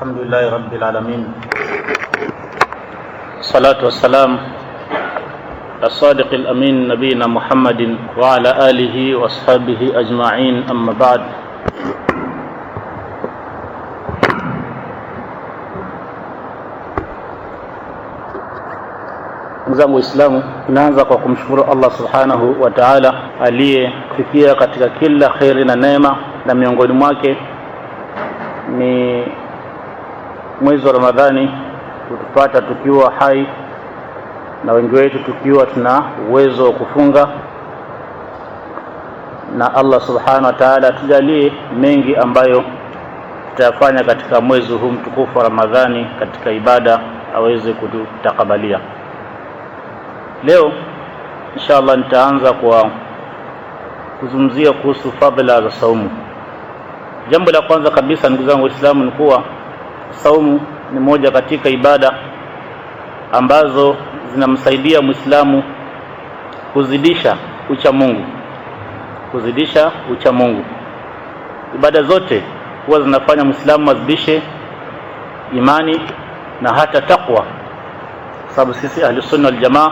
الحمد لله رب العالمين. الصلاة والسلام الصادق الأمين نبينا محمد وعلى آله وأصحابه أجمعين. أما بعد. Mzangu Islamu, tunaanza kwa kumshukuru Allah subhanahu wa ta'ala aliyefikia katika kila khairi na neema, na miongoni mwake ni mwezi wa Ramadhani kutupata tukiwa hai na wengi wetu tukiwa tuna uwezo wa kufunga. Na Allah subhanahu wa ta'ala tujalie mengi ambayo tutayafanya katika mwezi huu mtukufu wa Ramadhani katika ibada, aweze kututakabalia. Leo inshallah nitaanza kwa kuzungumzia kuhusu fadhila za saumu. Jambo la kwanza kabisa, ndugu zangu Waislamu, ni kuwa saumu ni moja katika ibada ambazo zinamsaidia Muislamu kuzidisha ucha Mungu. Ibada zote huwa zinafanya Muislamu azidishe imani na hata takwa, sababu sisi ahli sunna wal jamaa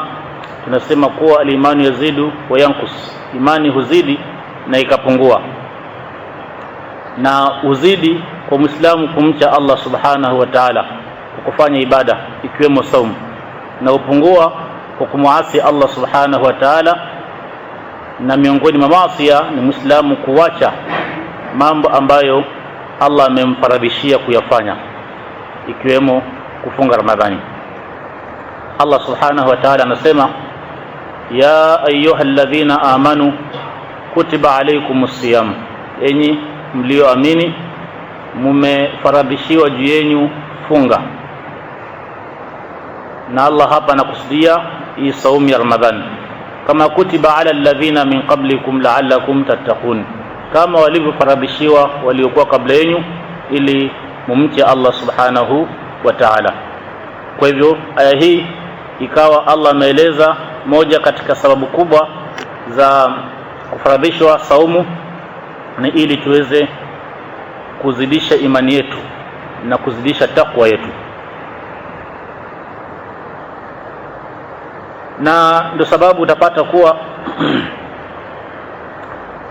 tunasema kuwa al-imanu yazidu wa yankus, imani huzidi na ikapungua. Na uzidi kwa Muislamu kumcha Allah subhanahu wa ta'ala kwa kufanya ibada ikiwemo saumu, na upungua kwa kumuasi Allah subhanahu wa ta'ala. Na miongoni mwa maasi ni Muislamu kuacha mambo ambayo Allah amemfaradhishia kuyafanya, ikiwemo kufunga Ramadhani. Allah subhanahu wa ta'ala anasema, ya ayyuhalladhina amanu kutiba alaykumus siyam, enyi mlioamini mumefaradhishiwa juu yenu funga. Na Allah hapa anakusudia hii saumu ya Ramadhani, kama kutiba ala alladhina min qablikum la'allakum tattaqun, kama walivyofaradhishiwa waliokuwa kabla yenu ili mumche Allah subhanahu wa ta'ala. Kwa hivyo aya hii ikawa Allah ameeleza moja katika sababu kubwa za kufaradhishwa saumu ni ili tuweze kuzidisha imani yetu na kuzidisha takwa yetu. Na ndio sababu utapata kuwa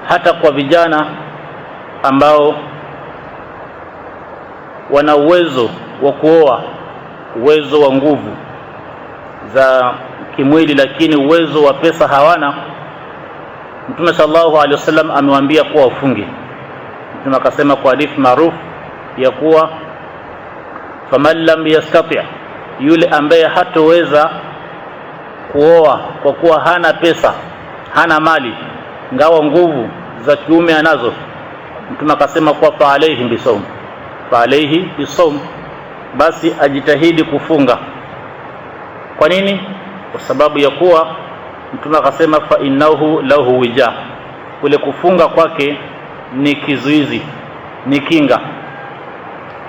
hata kwa vijana ambao wana uwezo wa kuoa, uwezo wa nguvu za kimwili, lakini uwezo wa pesa hawana, Mtume sallallahu alaihi wasallam amewaambia kuwa wafunge. Mtume akasema kwa hadithi maarufu ya kuwa faman lam yastati', yule ambaye hatoweza kuoa kwa kuwa hana pesa, hana mali, ngawa nguvu za kiume anazo, Mtume akasema kuwa fa alayhi bisawm, basi ajitahidi kufunga. Kwa nini? Kwa sababu ya kuwa Mtume akasema fa innahu lahu wija, kule kufunga kwake ni kizuizi, ni kinga.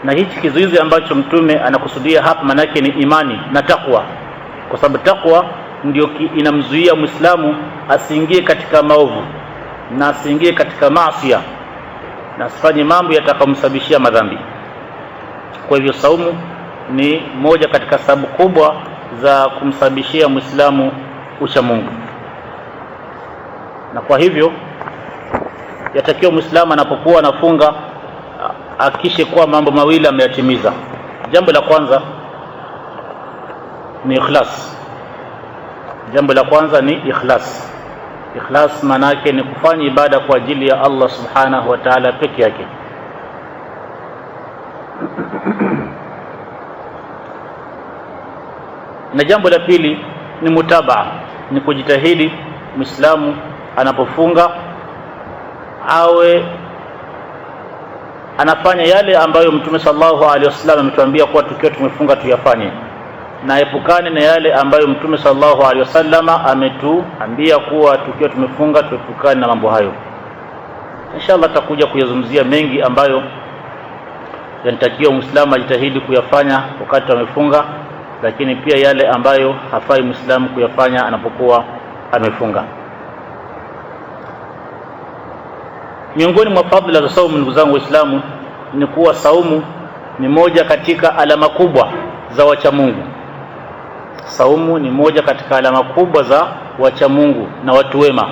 Na hichi kizuizi ambacho Mtume anakusudia hapa manake ni imani na takwa, kwa sababu takwa ndio inamzuia Muislamu asiingie katika maovu na asiingie katika maasi na asifanye mambo yatakamsababishia madhambi. Kwa hivyo saumu ni moja katika sababu kubwa za kumsababishia Muislamu ucha Mungu. Na kwa hivyo yatakiwa Muislamu anapokuwa anafunga akishe kuwa mambo mawili ameyatimiza. Jambo la kwanza ni ikhlas. Ikhlas maana yake ni kufanya ibada kwa ajili ya Allah subhanahu wa ta'ala peke yake. Na jambo la pili ni mutabaa, ni kujitahidi Muislamu anapofunga awe anafanya yale ambayo Mtume sallallahu alaihi wasallam ametuambia kuwa tukiwa tumefunga tuyafanye, na epukane na yale ambayo Mtume sallallahu alaihi wasallam ametuambia kuwa tukiwa tumefunga tuepukane na mambo hayo. Inshallah tutakuja kuyazungumzia mengi ambayo yanatakiwa Muislamu ajitahidi kuyafanya wakati amefunga, lakini pia yale ambayo hafai Muislamu kuyafanya anapokuwa amefunga. Miongoni mwa fadhila za saumu, ndugu zangu Waislamu, ni kuwa saumu ni moja katika alama kubwa za wacha Mungu. Saumu ni moja katika alama kubwa za wacha Mungu na watu wema.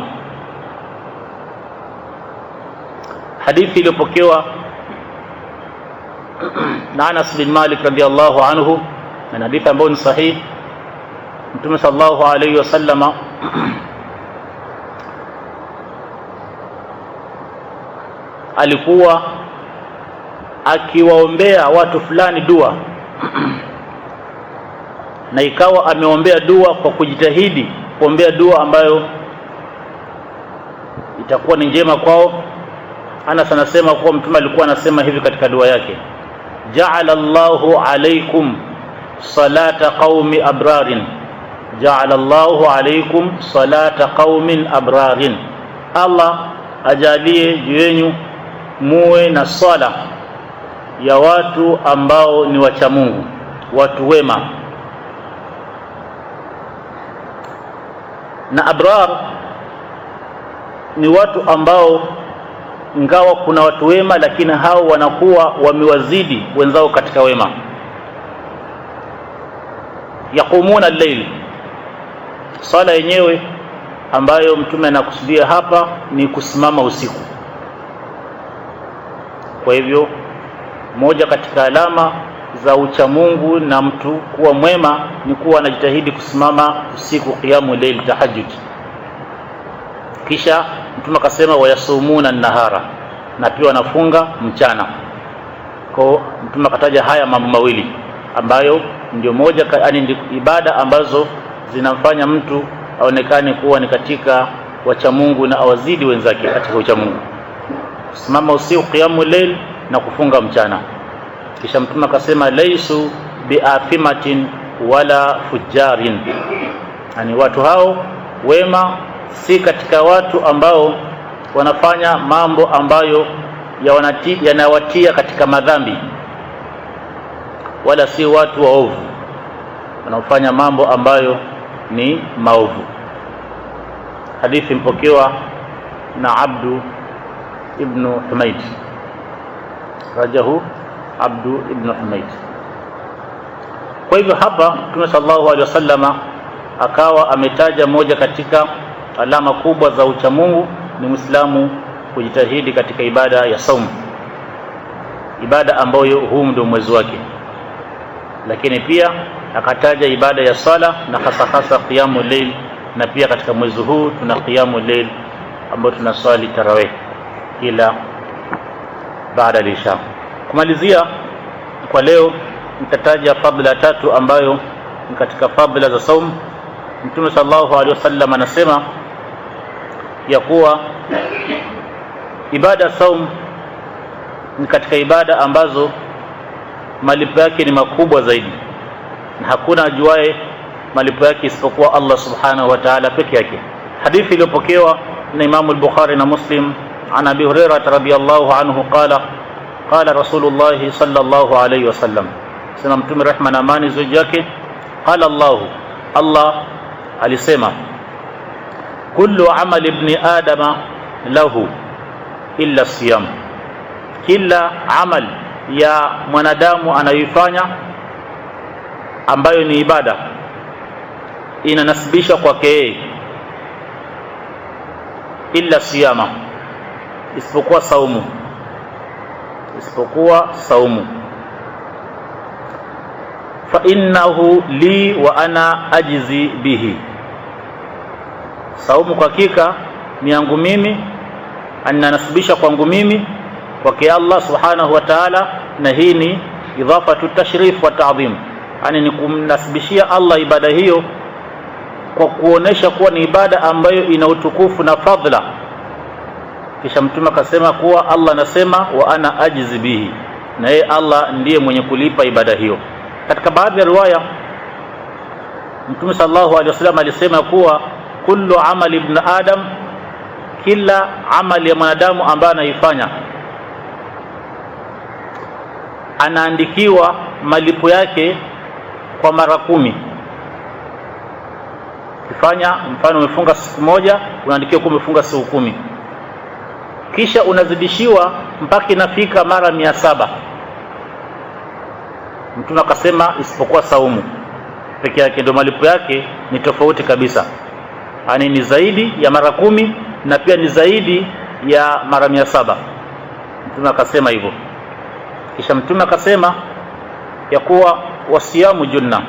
Hadithi iliyopokewa na Anas bin Malik radhiyallahu anhu, na hadithi ambayo ni sahihi. Mtume sallallahu alayhi wasallama alikuwa akiwaombea watu fulani dua na ikawa ameombea dua kwa kujitahidi kuombea dua ambayo itakuwa ni njema kwao. Anas anasema kuwa mtume alikuwa anasema hivi katika dua yake: ja'ala Allahu alaykum salata qaumi abrarin, ja'ala Allahu alaykum salata qaumin abrarin, Allah ajalie juu yenu muwe na swala ya watu ambao ni wacha Mungu, watu wema. Na abrar ni watu ambao ingawa kuna watu wema, lakini hao wanakuwa wamewazidi wenzao katika wema. Yaqumuna al-layl, sala yenyewe ambayo mtume anakusudia hapa ni kusimama usiku. Kwa hivyo moja katika alama za ucha Mungu na mtu kuwa mwema ni kuwa anajitahidi kusimama usiku, qiyamul layl, tahajjud. Kisha mtume akasema wayasumuna an-nahara, na pia wanafunga mchana. Kwa mtume akataja haya mambo mawili ambayo ndio moja, yani ibada ambazo zinamfanya mtu aonekane kuwa ni katika wacha Mungu na awazidi wenzake katika ucha Mungu: kusimama usiku, qiyamul layl, na kufunga mchana. Kisha mtume akasema laisu biathimatin wala fujarin, yani watu hao wema si katika watu ambao wanafanya mambo ambayo yanawatia katika madhambi, wala si watu waovu wanaofanya mambo ambayo ni maovu. Hadithi mpokewa na Abdu ibn Humayd, rajahu Abdu ibn Humayd. Kwa hivyo hapa Mtume sallallahu alaihi wasallama akawa ametaja moja katika alama kubwa za ucha Mungu ni Muislamu kujitahidi katika ibada ya saumu, ibada ambayo huu ndio mwezi wake. Lakini pia akataja ibada ya sala na hasa qiyamul layl, na pia katika mwezi huu tuna qiyamul layl ambao tunaswali tarawih kila baada ya isha. Kumalizia kwa leo nitataja fadhila tatu ambayo ni katika fadhila za saumu. Mtume sallallahu alaihi wasallam anasema ya kuwa ibada ya saumu ni katika ibada ambazo malipo yake ni makubwa zaidi, na hakuna ajuaye malipo yake isipokuwa Allah subhanahu wa ta'ala peke yake. Hadithi iliyopokewa na Imam al-Bukhari na Muslim an Abi Hurairah radhiyallahu anhu qala Rasulullah sallallahu alayhi wasallam, sema mtume rehma na amani ziji yake, qala Allah alisema, kullu amali ibn adama lahu illa siyam, kila amal ya mwanadamu anayoifanya ambayo ni ibada inanasibisha kwake yeye, illa siyama, isipokuwa saumu, fa innahu li wa ana ajzi bihi, saumu kwa hakika ni yangu mimi, ananasibisha kwangu mimi kwake Allah subhanahu wa ta'ala, na hii ni idhafatu tashrif wa ta'dhim, yani ni kumnasibishia Allah ibada hiyo kwa kuonesha kuwa ni ibada ambayo ina utukufu na fadhila. Kisha mtume akasema kuwa Allah anasema wa ana ajzi bihi, na yeye Allah ndiye mwenye kulipa ibada hiyo. Katika baadhi ya riwaya Mtume sallallahu alaihi wasallam alisema kuwa kullu amali ibn adam, kila amali ya mwanadamu ambaye anaifanya anaandikiwa malipo yake kwa mara 10. Ukifanya mfano umefunga siku moja, unaandikiwa kuwa umefunga siku 10, kisha unazidishiwa mpaka inafika mara 700. Mtume akasema isipokuwa saumu peke yake ndio malipo yake ni tofauti kabisa, yani ni zaidi ya mara 10 na pia ni zaidi ya mara 700. Mtume akasema hivyo. Kisha Mtume akasema ya kuwa wasiyamu junna,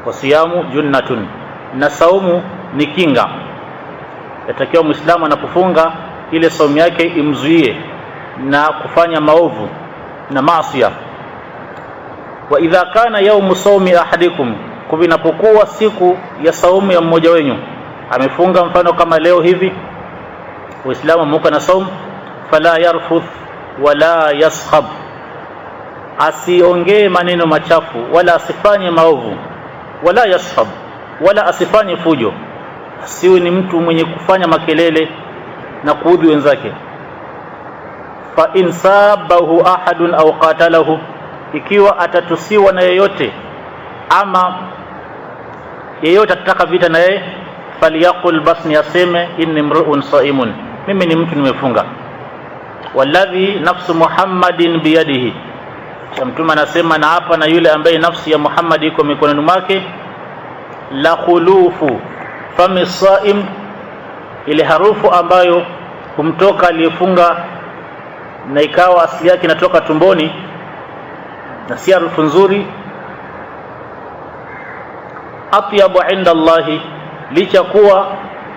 wasiyamu junnatun, na saumu ni kinga. Yatakiwa Muislamu anapofunga ile saumu yake imzuie na kufanya maovu na maasiya. Wa idha kana yawmu sawmi ahadikum, kunapokuwa siku ya saumu ya mmoja wenu, amefunga mfano kama leo hivi, Waislamu muko na saumu, fala yarfuth wala yaskhab, asiongee maneno machafu wala asifanye maovu, wala yaskhab, wala asifanye fujo, asiwe ni mtu mwenye kufanya makelele na kuudhi wenzake. Fa in sabahu ahadun au qatalahu, ikiwa atatusiwa na yeyote ama yeyote atataka vita na yeye, falyaqul, basni aseme, inni mru'un saimun, mimi ni mtu nimefunga. Walladhi nafsu Muhammadin biyadihi, Mtume anasema na hapa na yule ambaye nafsi ya Muhammad iko mikononi mwake, la khulufu fami saim, ile harufu ambayo kumtoka aliyefunga na ikawa asili yake inatoka tumboni na si harufu nzuri, atyabu inda Allahi, licha kuwa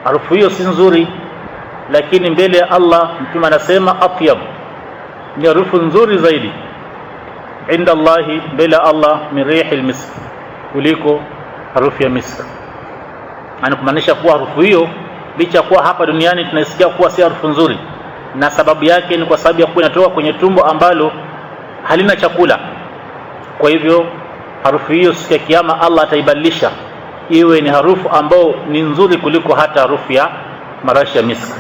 harufu hiyo si nzuri, lakini mbele ya Allah Mtume anasema atyab, ni harufu nzuri zaidi, inda Allahi, mbele ya Allah, min rihil misk, kuliko harufu ya misk. Anakumaanisha kuwa harufu hiyo licha kuwa hapa duniani tunasikia kuwa si harufu nzuri, na sababu yake ni kwa sababu ya kuwa inatoka kwenye tumbo ambalo halina chakula. Kwa hivyo harufu hiyo siku ya kiyama Allah ataibadilisha iwe ni harufu ambayo ni nzuri kuliko hata harufu ya marashi ya misk.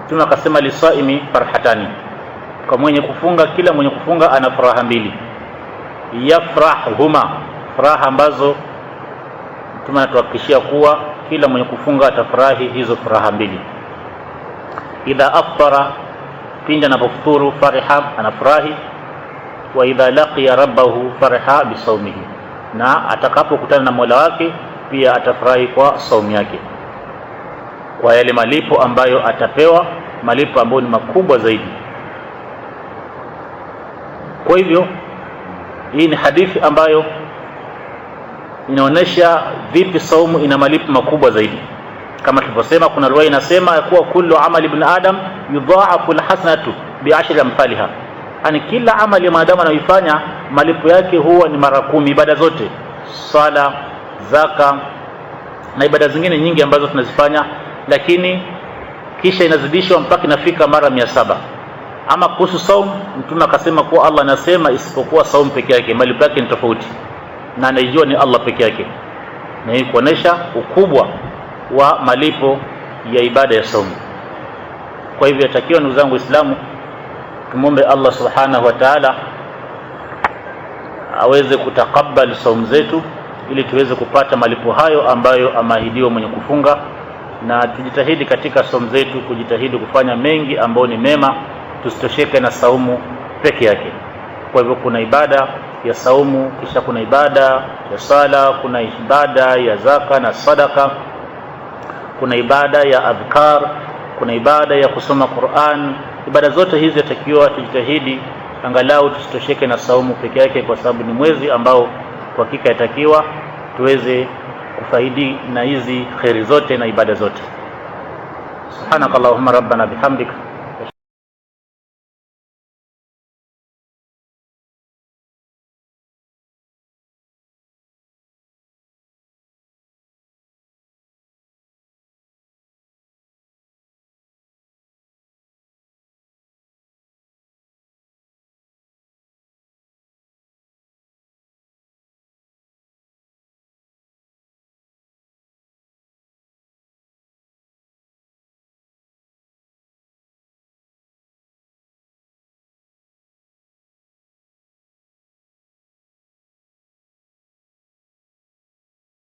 Mtume akasema lisaimi farhatani, kwa mwenye kufunga, kila mwenye kufunga ana furaha mbili, yafrahuma, furaha ambazo Mtume anatuhakikishia kuwa kila mwenye kufunga atafurahi hizo furaha mbili. Idha aftara, pindi anapofuturu, fariha, anafurahi. Wa idha laqiya rabbahu fariha bisawmihi, na atakapokutana na Mola wake pia atafurahi kwa saumu yake, kwa yale malipo ambayo atapewa, malipo ambayo ni makubwa zaidi. Kwa hivyo hii ni hadithi ambayo inaonesha vipi saumu ina malipo makubwa zaidi. Kama tulivyosema, kuna riwaya inasema kuwa kullu amali ibn adam yudha'afu alhasanatu bi'ashri amthaliha, yani kila amali ya mwanadamu anayoifanya malipo yake huwa ni mara 10. Ibada zote, sala, zaka na ibada zingine nyingi ambazo tunazifanya, lakini kisha inazidishwa mpaka inafika mara 700. Ama kuhusu saumu, Mtume akasema kuwa Allah anasema isipokuwa saumu peke yake malipo yake ni tofauti, na anajua ni Allah peke yake, na hii kuonesha ukubwa wa malipo ya ibada ya saumu. Kwa hivyo yatakiwa ndugu zangu Waislamu tumombe Allah subhanahu wa ta'ala aweze kutakabali saumu zetu ili tuweze kupata malipo hayo ambayo ameahidiwa mwenye kufunga, na tujitahidi katika saumu zetu kujitahidi kufanya mengi ambayo ni mema, tusitosheke na saumu peke yake. Kwa hivyo kuna ibada ya saumu, kisha kuna ibada ya sala, kuna ibada ya zaka na sadaka, kuna ibada ya adhkar, kuna ibada ya kusoma Qur'an. Ibada zote hizi yatakiwa tujitahidi angalau tusitosheke na saumu peke yake, kwa sababu ni mwezi ambao kwa hakika yatakiwa tuweze kufaidi na hizi khairi zote na ibada zote. Subhanakallahumma rabbana bihamdika